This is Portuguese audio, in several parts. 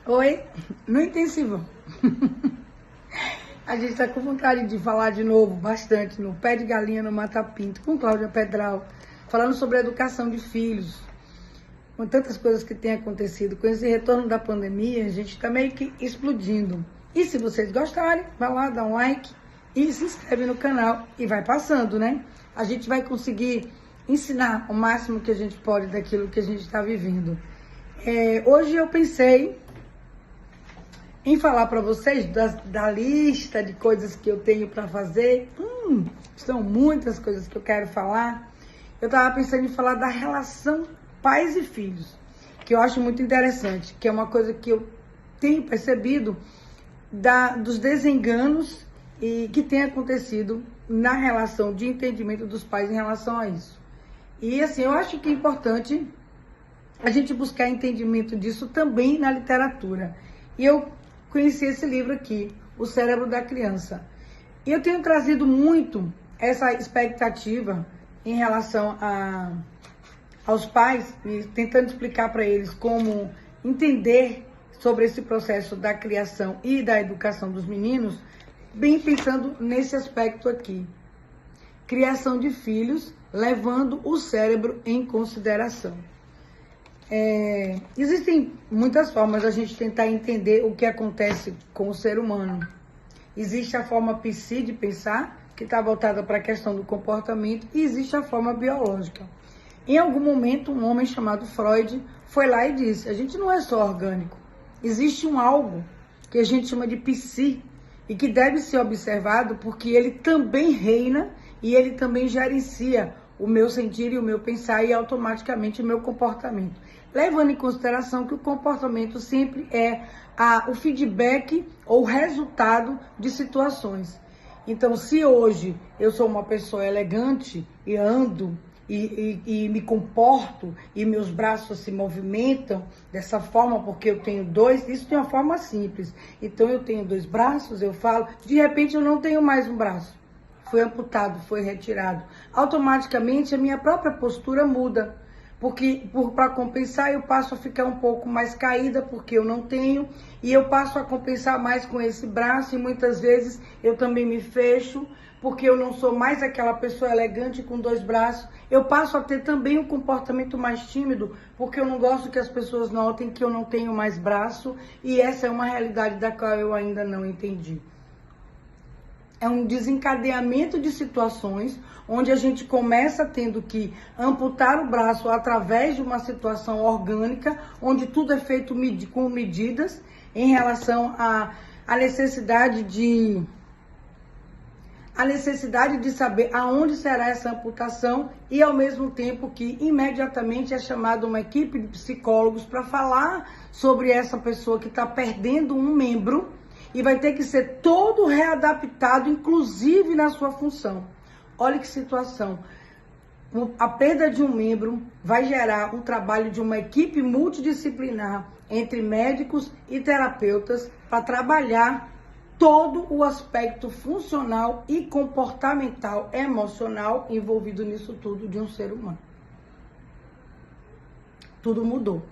Oi, no intensivo. A gente está com vontade de falar de novo, bastante, no Pé de Galinha no Mata Pinto, com Cláudia Pedral, falando sobre a educação de filhos. Com tantas coisas que têm acontecido, com esse retorno da pandemia, a gente está meio que explodindo. E se vocês gostarem, vai lá, dá um like e se inscreve no canal e vai passando, né? A gente vai conseguir ensinar o máximo que a gente pode daquilo que a gente está vivendo. Hoje eu pensei em falar para vocês da lista de coisas que eu tenho para fazer. São muitas coisas que eu quero falar. Eu estava pensando em falar da relação pais e filhos, que eu acho muito interessante, que é uma coisa que eu tenho percebido dos desenganos e que tem acontecido na relação de entendimento dos pais em relação a isso. E assim, eu acho que é importante a gente buscar entendimento disso também na literatura. E eu conheci esse livro aqui, O Cérebro da Criança. E eu tenho trazido muito essa expectativa em relação aos pais, e tentando explicar para eles como entender sobre esse processo da criação e da educação dos meninos, bem pensando nesse aspecto aqui. Criação de filhos, levando o cérebro em consideração. Existem muitas formas de a gente tentar entender o que acontece com o ser humano. Existe a forma psi de pensar, que está voltada para a questão do comportamento, e existe a forma biológica. Em algum momento, um homem chamado Freud foi lá e disse: a gente não é só orgânico, existe um algo que a gente chama de psi e que deve ser observado porque ele também reina e ele também gerencia o meu sentir e o meu pensar e automaticamente o meu comportamento. Levando em consideração que o comportamento sempre é o feedback ou resultado de situações. Então, se hoje eu sou uma pessoa elegante e ando e me comporto e meus braços se movimentam dessa forma porque eu tenho dois, isso tem uma forma simples. Então, eu tenho dois braços, eu falo, de repente eu não tenho mais um braço. Foi amputado, foi retirado. Automaticamente a minha própria postura muda. Porque para compensar eu passo a ficar um pouco mais caída porque eu não tenho, e eu passo a compensar mais com esse braço, e muitas vezes eu também me fecho porque eu não sou mais aquela pessoa elegante com dois braços. Eu passo a ter também um comportamento mais tímido porque eu não gosto que as pessoas notem que eu não tenho mais braço, e essa é uma realidade da qual eu ainda não entendi. É um desencadeamento de situações onde a gente começa tendo que amputar o braço através de uma situação orgânica, onde tudo é feito com medidas em relação à necessidade de saber aonde será essa amputação, e ao mesmo tempo que imediatamente é chamada uma equipe de psicólogos para falar sobre essa pessoa que está perdendo um membro e vai ter que ser todo readaptado, inclusive na sua função. Olha que situação. A perda de um membro vai gerar um trabalho de uma equipe multidisciplinar entre médicos e terapeutas para trabalhar todo o aspecto funcional e comportamental, emocional envolvido nisso tudo de um ser humano. Tudo mudou,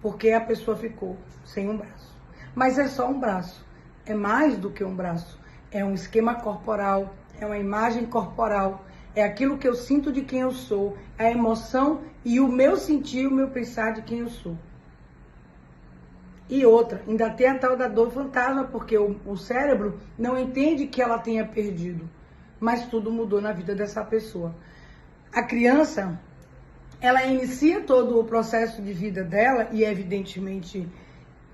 porque a pessoa ficou sem um braço. Mas é só um braço. É mais do que um braço, é um esquema corporal, é uma imagem corporal, é aquilo que eu sinto de quem eu sou, a emoção e o meu sentir, o meu pensar de quem eu sou. E outra, ainda tem a tal da dor fantasma, porque o cérebro não entende que ela tenha perdido, mas tudo mudou na vida dessa pessoa. A criança, ela inicia todo o processo de vida dela e evidentemente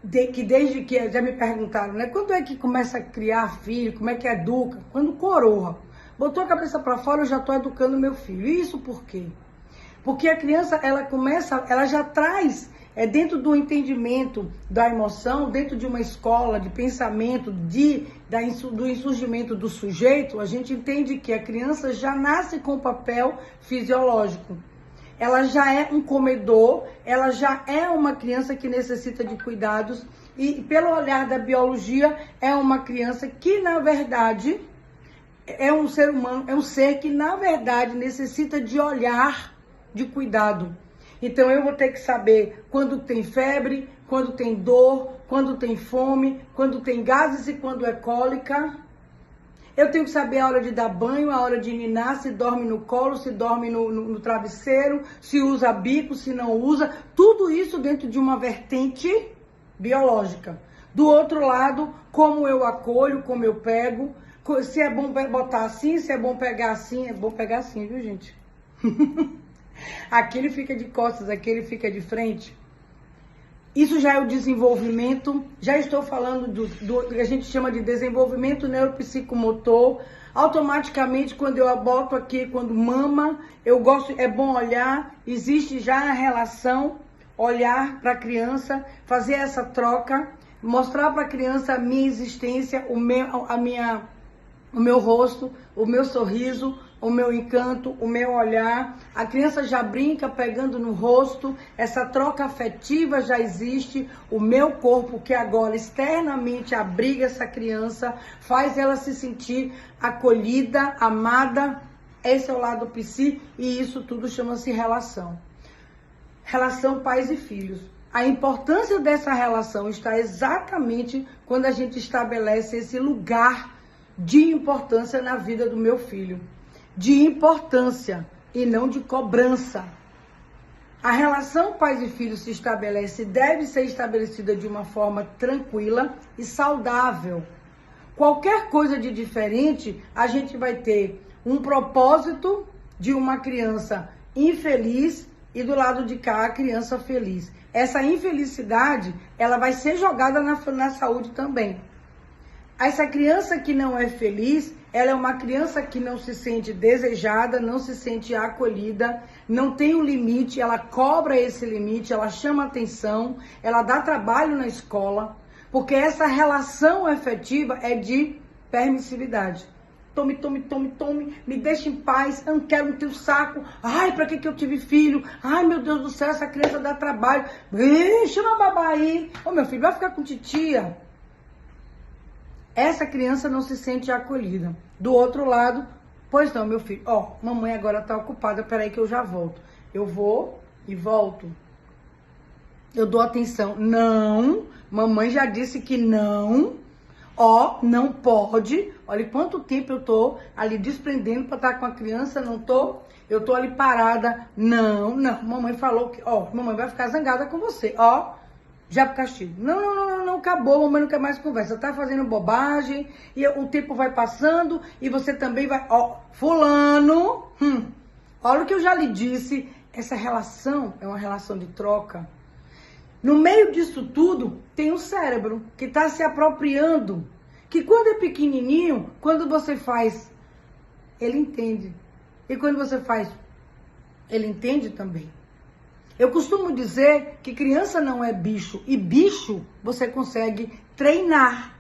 desde que já me perguntaram, né? Quando é que começa a criar filho? Como é que educa? Quando coroa. Botou a cabeça para fora, eu já estou educando meu filho. E isso por quê? Porque a criança, ela já traz, dentro do entendimento da emoção, dentro de uma escola de pensamento, do insurgimento do sujeito, a gente entende que a criança já nasce com papel fisiológico. Ela já é um comedor, ela já é uma criança que necessita de cuidados, e pelo olhar da biologia é uma criança que na verdade é um ser humano, é um ser que na verdade necessita de olhar, de cuidado. Então eu vou ter que saber quando tem febre, quando tem dor, quando tem fome, quando tem gases e quando é cólica. Eu tenho que saber a hora de dar banho, a hora de ninar, se dorme no colo, se dorme no travesseiro, se usa bico, se não usa. Tudo isso dentro de uma vertente biológica. Do outro lado, como eu acolho, como eu pego, se é bom botar assim, se é bom pegar assim, viu, gente? Aqui ele fica de costas, aqui ele fica de frente. Isso já é o desenvolvimento, já estou falando do que a gente chama de desenvolvimento neuropsicomotor. Automaticamente, quando eu boto aqui, quando mama, é bom olhar, existe já a relação, olhar para a criança, fazer essa troca, mostrar para a criança a minha existência, o meu rosto, o meu sorriso, o meu encanto, o meu olhar. A criança já brinca pegando no rosto, essa troca afetiva já existe. O meu corpo, que agora externamente abriga essa criança, faz ela se sentir acolhida, amada. Esse é o lado psi e isso tudo chama-se relação. Relação pais e filhos. A importância dessa relação está exatamente quando a gente estabelece esse lugar de importância na vida do meu filho. De importância e não de cobrança. A relação pais e filhos se estabelece, deve ser estabelecida de uma forma tranquila e saudável. Qualquer coisa de diferente, a gente vai ter um propósito de uma criança infeliz e do lado de cá a criança feliz. Essa infelicidade, ela vai ser jogada na saúde também. Essa criança que não é feliz, ela é uma criança que não se sente desejada, não se sente acolhida, não tem um limite, ela cobra esse limite, ela chama atenção, ela dá trabalho na escola, porque essa relação efetiva é de permissividade. Tome, me deixa em paz, eu não quero no teu saco. Ai, pra que eu tive filho? Ai, meu Deus do céu, essa criança dá trabalho. Chama a babá aí. Ô, meu filho, vai ficar com titia. Essa criança não se sente acolhida. Do outro lado, pois não, meu filho, mamãe agora tá ocupada, peraí que eu já volto. Eu vou e volto. Eu dou atenção. Não, mamãe já disse que não. Não pode. Olha quanto tempo eu tô ali desprendendo para estar com a criança, não tô. Eu tô ali parada. Não, mamãe falou que, mamãe vai ficar zangada com você. Já pro castigo. Não, acabou, mamãe não quer mais conversa. Tá fazendo bobagem, e o tempo vai passando, e você também vai... fulano, olha o que eu já lhe disse, essa relação é uma relação de troca. No meio disso tudo, tem um cérebro que tá se apropriando, que quando é pequenininho, quando você faz, ele entende. E quando você faz, ele entende também. Eu costumo dizer que criança não é bicho, e bicho você consegue treinar.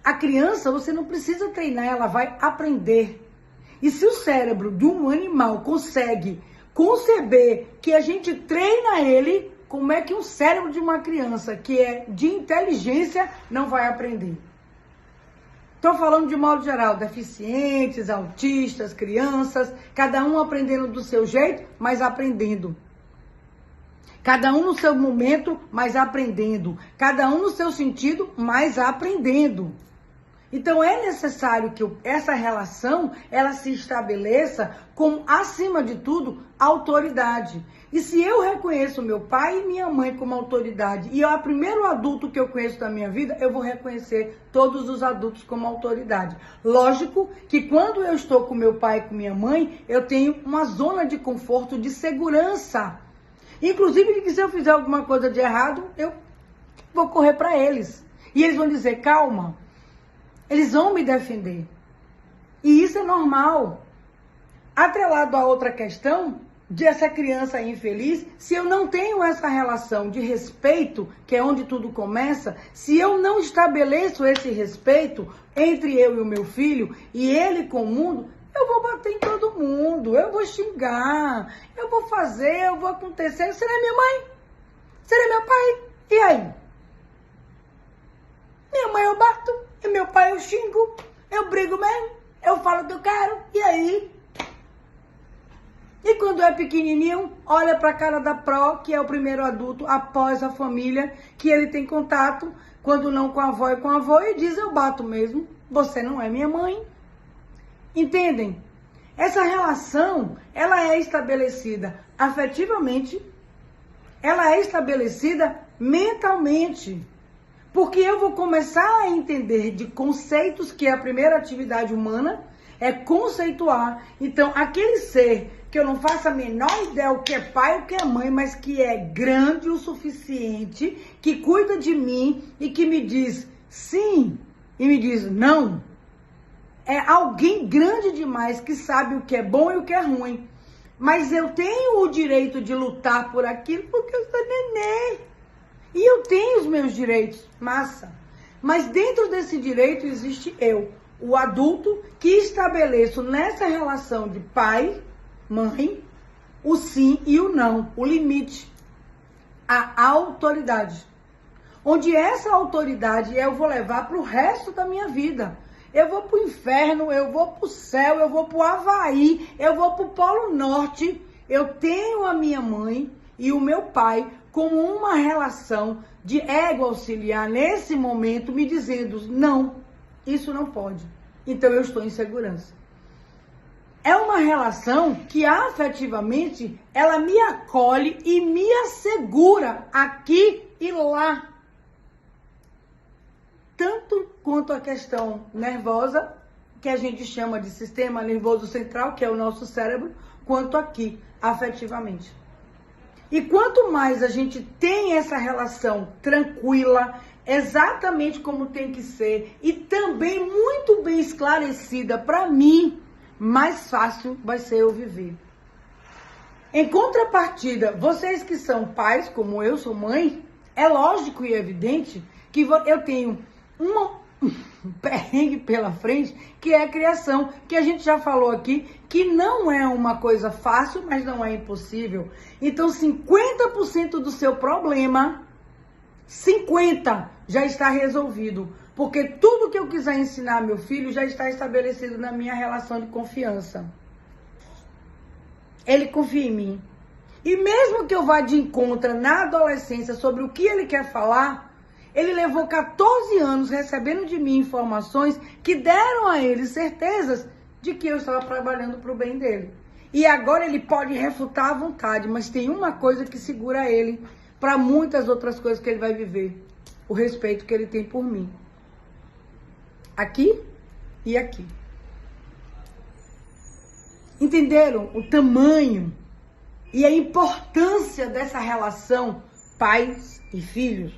A criança você não precisa treinar, ela vai aprender. E se o cérebro de um animal consegue conceber que a gente treina ele, como é que um cérebro de uma criança que é de inteligência não vai aprender? Estou falando de modo geral, deficientes, autistas, crianças, cada um aprendendo do seu jeito, mas aprendendo. Cada um no seu momento, mas aprendendo. Cada um no seu sentido, mas aprendendo. Então é necessário que essa relação, ela se estabeleça com, acima de tudo, autoridade. E se eu reconheço meu pai e minha mãe como autoridade, e é o primeiro adulto que eu conheço da minha vida, eu vou reconhecer todos os adultos como autoridade. Lógico que quando eu estou com meu pai e com minha mãe, eu tenho uma zona de conforto, de segurança. Inclusive, que se eu fizer alguma coisa de errado, eu vou correr para eles. E eles vão dizer, calma. Eles vão me defender. E isso é normal. Atrelado a outra questão, de essa criança infeliz, se eu não tenho essa relação de respeito, que é onde tudo começa, se eu não estabeleço esse respeito entre eu e o meu filho, e ele com o mundo, eu vou bater em todo mundo, eu vou xingar, eu vou fazer, eu vou acontecer. Será minha mãe? Será meu pai? E aí? Minha mãe eu bato, e meu pai eu xingo, eu brigo mesmo, eu falo que eu quero, e aí? E quando é pequenininho, olha para a cara da pró, que é o primeiro adulto após a família, que ele tem contato, quando não com a avó e com o avô, e diz, eu bato mesmo, você não é minha mãe. Entendem? Essa relação, ela é estabelecida afetivamente, ela é estabelecida mentalmente. Porque eu vou começar a entender de conceitos, que é a primeira atividade humana, é conceituar. Então, aquele ser que eu não faço a menor ideia o que é pai, o que é mãe, mas que é grande o suficiente, que cuida de mim e que me diz sim e me diz não, é alguém grande demais que sabe o que é bom e o que é ruim. Mas eu tenho o direito de lutar por aquilo porque eu sou neném. E eu tenho os meus direitos, massa. Mas dentro desse direito existe eu, o adulto, que estabeleço nessa relação de pai, mãe, o sim e o não, o limite, a autoridade. Onde essa autoridade eu vou levar para o resto da minha vida. Eu vou para o inferno, eu vou para o céu, eu vou para o Havaí, eu vou para o Polo Norte. Eu tenho a minha mãe e o meu pai como uma relação de ego auxiliar nesse momento, me dizendo, não, isso não pode. Então eu estou em segurança. É uma relação que afetivamente ela me acolhe e me assegura aqui e lá. Tanto quanto a questão nervosa, que a gente chama de sistema nervoso central, que é o nosso cérebro, quanto aqui, afetivamente. E quanto mais a gente tem essa relação tranquila, exatamente como tem que ser, e também muito bem esclarecida para mim, mais fácil vai ser eu viver. Em contrapartida, vocês que são pais, como eu sou mãe, é lógico e evidente que eu tenho um perrengue pela frente, que é a criação, que a gente já falou aqui, que não é uma coisa fácil, mas não é impossível. Então, 50% do seu problema, 50% já está resolvido. Porque tudo que eu quiser ensinar meu filho já está estabelecido na minha relação de confiança. Ele confia em mim. E mesmo que eu vá de encontro na adolescência sobre o que ele quer falar, ele levou 14 anos recebendo de mim informações que deram a ele certezas de que eu estava trabalhando para o bem dele. E agora ele pode refutar à vontade, mas tem uma coisa que segura ele para muitas outras coisas que ele vai viver. O respeito que ele tem por mim. Aqui e aqui. Entenderam o tamanho e a importância dessa relação pais e filhos?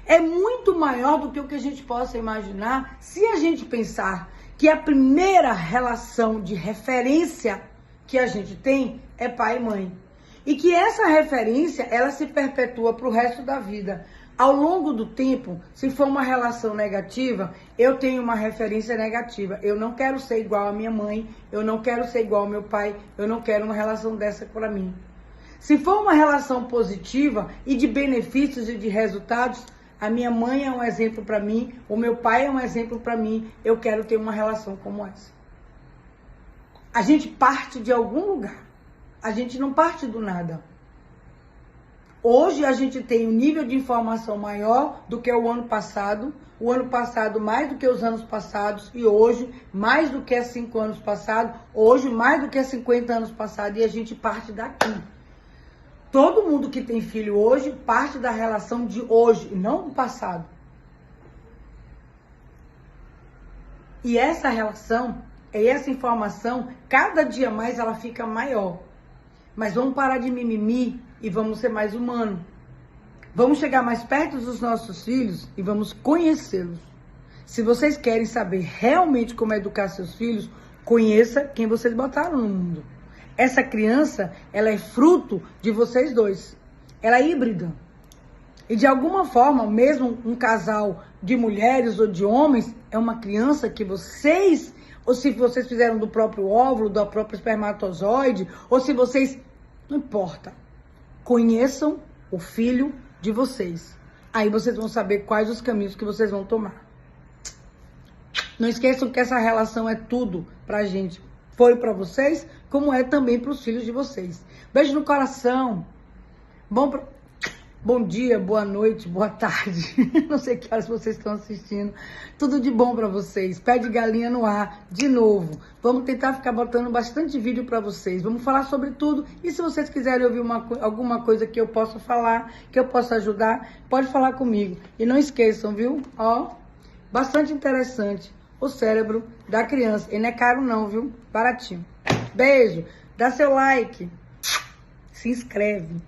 É muito maior do que o que a gente possa imaginar se a gente pensar que a primeira relação de referência que a gente tem é pai e mãe. E que essa referência, ela se perpetua para o resto da vida. Ao longo do tempo, se for uma relação negativa, eu tenho uma referência negativa. Eu não quero ser igual à minha mãe, eu não quero ser igual ao meu pai, eu não quero uma relação dessa para mim. Se for uma relação positiva e de benefícios e de resultados, a minha mãe é um exemplo para mim, o meu pai é um exemplo para mim, eu quero ter uma relação como essa. A gente parte de algum lugar, a gente não parte do nada. Hoje a gente tem um nível de informação maior do que o ano passado mais do que os anos passados, e hoje mais do que há 5 anos passados, hoje mais do que há 50 anos passados, e a gente parte daqui. Todo mundo que tem filho hoje parte da relação de hoje e não do passado. E essa relação, essa informação, cada dia mais ela fica maior. Mas vamos parar de mimimi e vamos ser mais humanos. Vamos chegar mais perto dos nossos filhos e vamos conhecê-los. Se vocês querem saber realmente como educar seus filhos, conheça quem vocês botaram no mundo. Essa criança, ela é fruto de vocês dois. Ela é híbrida. E de alguma forma, mesmo um casal de mulheres ou de homens, é uma criança que vocês, ou se vocês fizeram do próprio óvulo, do próprio espermatozoide, ou se vocês, não importa. Conheçam o filho de vocês. Aí vocês vão saber quais os caminhos que vocês vão tomar. Não esqueçam que essa relação é tudo pra gente. foi para vocês, como é também para os filhos de vocês. Beijo no coração. Bom dia, boa noite, boa tarde. Não sei que horas vocês estão assistindo. Tudo de bom para vocês. Pé de galinha no ar, de novo. Vamos tentar ficar botando bastante vídeo para vocês. Vamos falar sobre tudo. E se vocês quiserem ouvir alguma coisa que eu possa falar, que eu possa ajudar, pode falar comigo. E não esqueçam, viu? Ó, bastante interessante. O cérebro da criança. E não é caro não, viu? Baratinho. Beijo. Dá seu like. Se inscreve.